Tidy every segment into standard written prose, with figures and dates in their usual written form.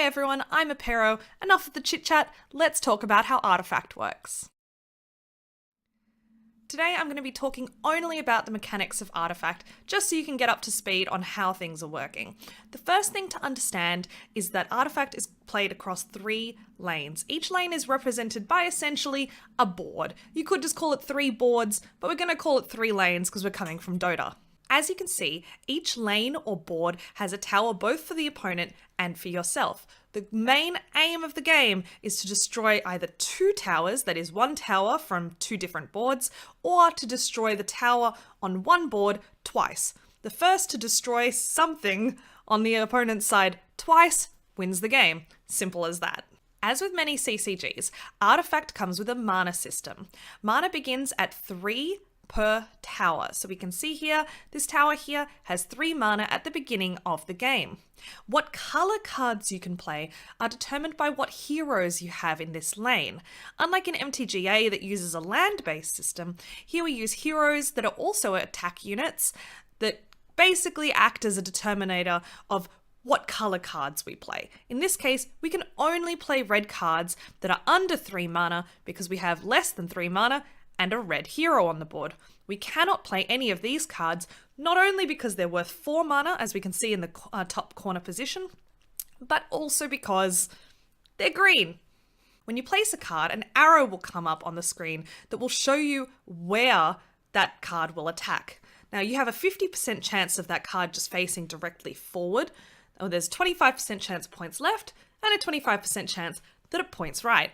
Hi everyone, I'm Apero. Enough of the chit chat, let's talk about how Artifact works. Today I'm going to be talking only about the mechanics of Artifact, just so you can get up to speed on how things are working. The first thing to understand is that Artifact is played across 3 lanes. Each lane is represented by essentially a board. You could just call it 3 boards, but we're going to call it 3 lanes because we're coming from Dota. As you can see, each lane or board has a tower both for the opponent and for yourself. The main aim of the game is to destroy either 2 towers, that is 1 tower from 2 different boards, or to destroy the tower on 1 board twice. The first to destroy something on the opponent's side twice wins the game. Simple as that. As with many CCGs, Artifact comes with a mana system. Mana begins at 3 per tower. So we can see here, this tower here has 3 mana at the beginning of the game. What color cards you can play are determined by what heroes you have in this lane. Unlike in MTGA that uses a land-based system, here we use heroes that are also attack units that basically act as a determinator of what color cards we play. In this case, we can only play red cards that are under 3 mana because we have less than 3 mana and a red hero on the board. We cannot play any of these cards, not only because they're worth 4 mana, as we can see in the top corner position, but also because they're green. When you place a card, an arrow will come up on the screen that will show you where that card will attack. Now, you have a 50% chance of that card just facing directly forward, or there's 25% chance it points left, and a 25% chance that it points right.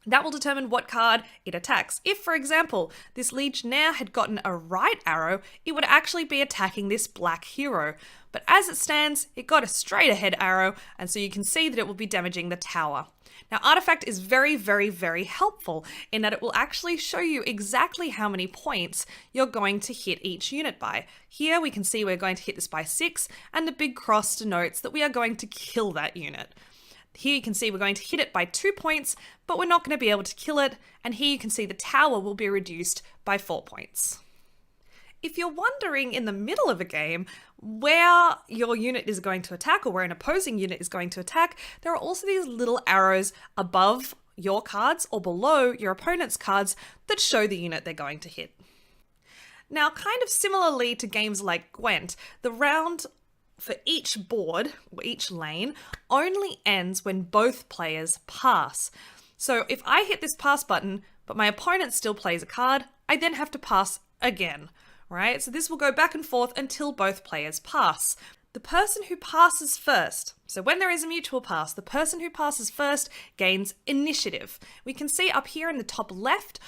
That will determine what card it attacks. If, for example, this Legionnaire had gotten a right arrow, it would actually be attacking this black hero. But as it stands, it got a straight ahead arrow, and so you can see that it will be damaging the tower. Now, Artifact is very, very, very helpful in that it will actually show you exactly how many points you're going to hit each unit by. Here we can see we're going to hit this by 6, and the big cross denotes that we are going to kill that unit. Here you can see we're going to hit it by 2 points, but we're not going to be able to kill it, and here you can see the tower will be reduced by 4 points. If you're wondering in the middle of a game where your unit is going to attack or where an opposing unit is going to attack, there are also these little arrows above your cards or below your opponent's cards that show the unit they're going to hit. Now, kind of similarly to games like Gwent, the round for each board, or each lane, only ends when both players pass. So if I hit this pass button, but my opponent still plays a card, I then have to pass again, right? So this will go back and forth until both players pass. The person who passes first, so when there is a mutual pass, the person who passes first gains initiative. We can see up here in the top left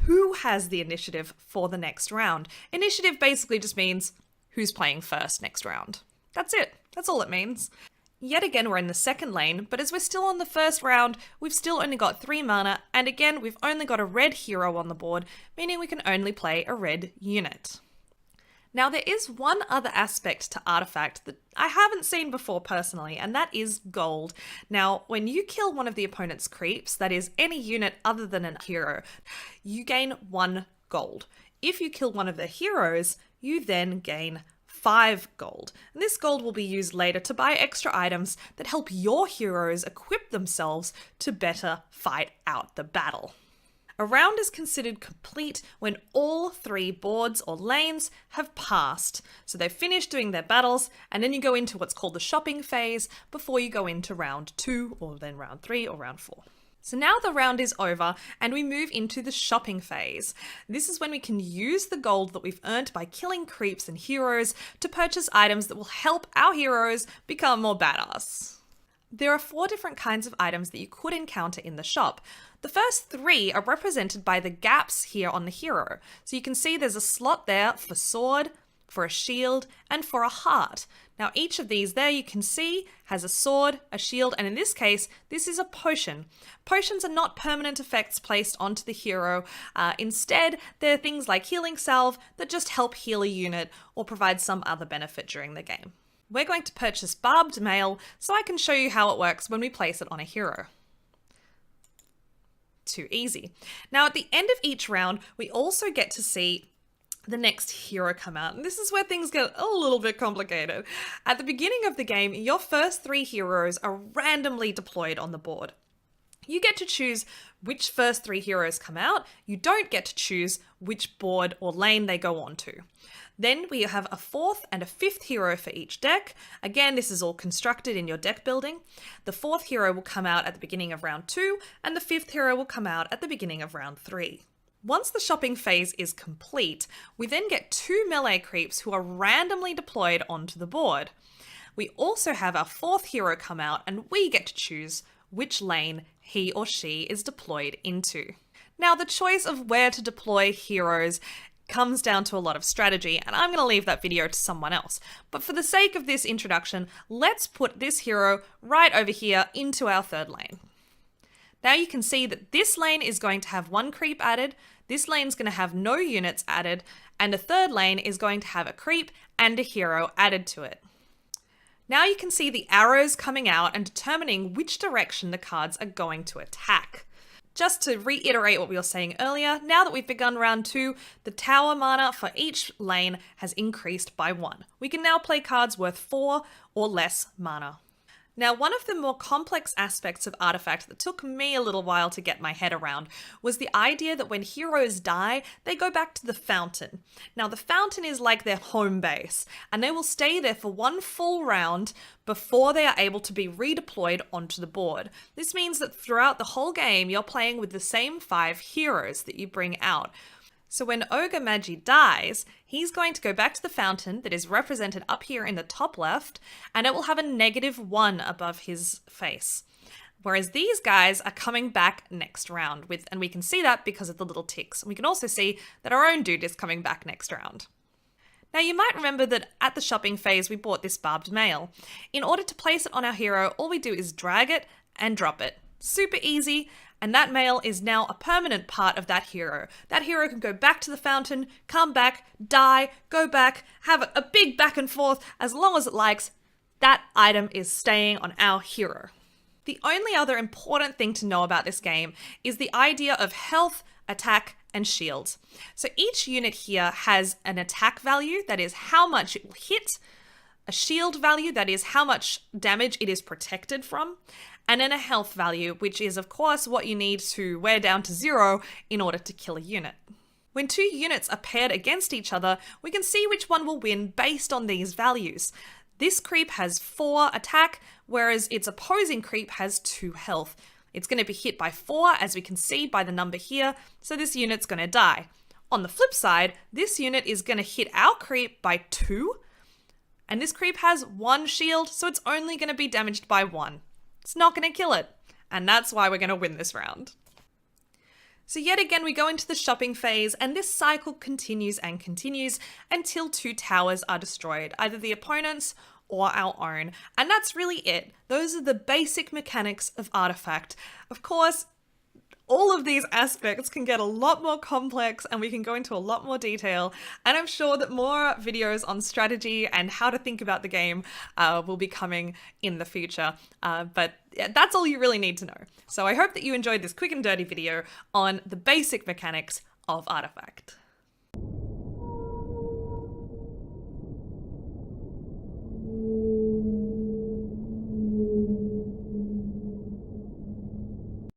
who has the initiative for the next round. Initiative basically just means who's playing first next round. That's it. That's all it means. Yet again, we're in the second lane, but as we're still on the first round, we've still only got 3 mana, and again, we've only got a red hero on the board, meaning we can only play a red unit. Now, there is one other aspect to Artifact that I haven't seen before personally, and that is gold. Now, when you kill one of the opponent's creeps, that is any unit other than a hero, you gain 1 gold. If you kill one of their heroes, you then gain 5 gold. And this gold will be used later to buy extra items that help your heroes equip themselves to better fight out the battle. A round is considered complete when all 3 boards or lanes have passed. So they've finished doing their battles, and then you go into what's called the shopping phase before you go into round 2, or then round 3, or round 4. So now the round is over and we move into the shopping phase. This is when we can use the gold that we've earned by killing creeps and heroes to purchase items that will help our heroes become more badass. There are 4 different kinds of items that you could encounter in the shop. The first 3 are represented by the gaps here on the hero. So you can see there's a slot there for sword, for a shield, and for a heart. Now each of these there you can see has a sword, a shield, and in this case, this is a potion. Potions are not permanent effects placed onto the hero. Instead, they're things like healing salve that just help heal a unit or provide some other benefit during the game. We're going to purchase barbed mail so I can show you how it works when we place it on a hero. Too easy. Now at the end of each round, we also get to see the next hero come out. And this is where things get a little bit complicated. At the beginning of the game, your first 3 heroes are randomly deployed on the board. You get to choose which first 3 heroes come out. You don't get to choose which board or lane they go on to. Then we have a 4th and a 5th hero for each deck. Again, this is all constructed in your deck building. The 4th hero will come out at the beginning of round 2, and the 5th hero will come out at the beginning of round 3. Once the shopping phase is complete, we then get 2 melee creeps who are randomly deployed onto the board. We also have our 4th hero come out, and we get to choose which lane he or she is deployed into. Now, the choice of where to deploy heroes comes down to a lot of strategy, and I'm going to leave that video to someone else. But for the sake of this introduction, let's put this hero right over here into our 3rd lane. Now you can see that this lane is going to have 1 creep added, this lane's going to have no units added, and a 3rd lane is going to have a creep and a hero added to it. Now you can see the arrows coming out and determining which direction the cards are going to attack. Just to reiterate what we were saying earlier, now that we've begun round 2, the tower mana for each lane has increased by 1. We can now play cards worth 4 or less mana. Now, one of the more complex aspects of Artifact that took me a little while to get my head around was the idea that when heroes die, they go back to the fountain. Now, the fountain is like their home base, and they will stay there for 1 full round before they are able to be redeployed onto the board. This means that throughout the whole game, you're playing with the same 5 heroes that you bring out. So when Ogre Magi dies, he's going to go back to the fountain that is represented up here in the top left, and it will have a -1 above his face. Whereas these guys are coming back next round, and we can see that because of the little ticks. We can also see that our own dude is coming back next round. Now you might remember that at the shopping phase we bought this barbed mail. In order to place it on our hero, all we do is drag it and drop it. Super easy. And that mail is now a permanent part of that hero. That hero can go back to the fountain, come back, die, go back, have a big back and forth as long as it likes. That item is staying on our hero. The only other important thing to know about this game is the idea of health, attack, and shields. So each unit here has an attack value, that is how much it will hit, a shield value, that is how much damage it is protected from, and then a health value, which is of course what you need to wear down to 0 in order to kill a unit. When 2 units are paired against each other, we can see which one will win based on these values. This creep has 4 attack, whereas its opposing creep has 2 health. It's going to be hit by 4, as we can see by the number here, so this unit's going to die. On the flip side, this unit is going to hit our creep by 2, and this creep has 1 shield, so it's only going to be damaged by 1. It's not going to kill it, and that's why we're going to win this round. So yet again, we go into the shopping phase, and this cycle continues and continues until 2 towers are destroyed, either the opponent's or our own, and that's really it. Those are the basic mechanics of Artifact. Of course, all of these aspects can get a lot more complex and we can go into a lot more detail, and I'm sure that more videos on strategy and how to think about the game will be coming in the future, but yeah, that's all you really need to know. So I hope that you enjoyed this quick and dirty video on the basic mechanics of Artifact.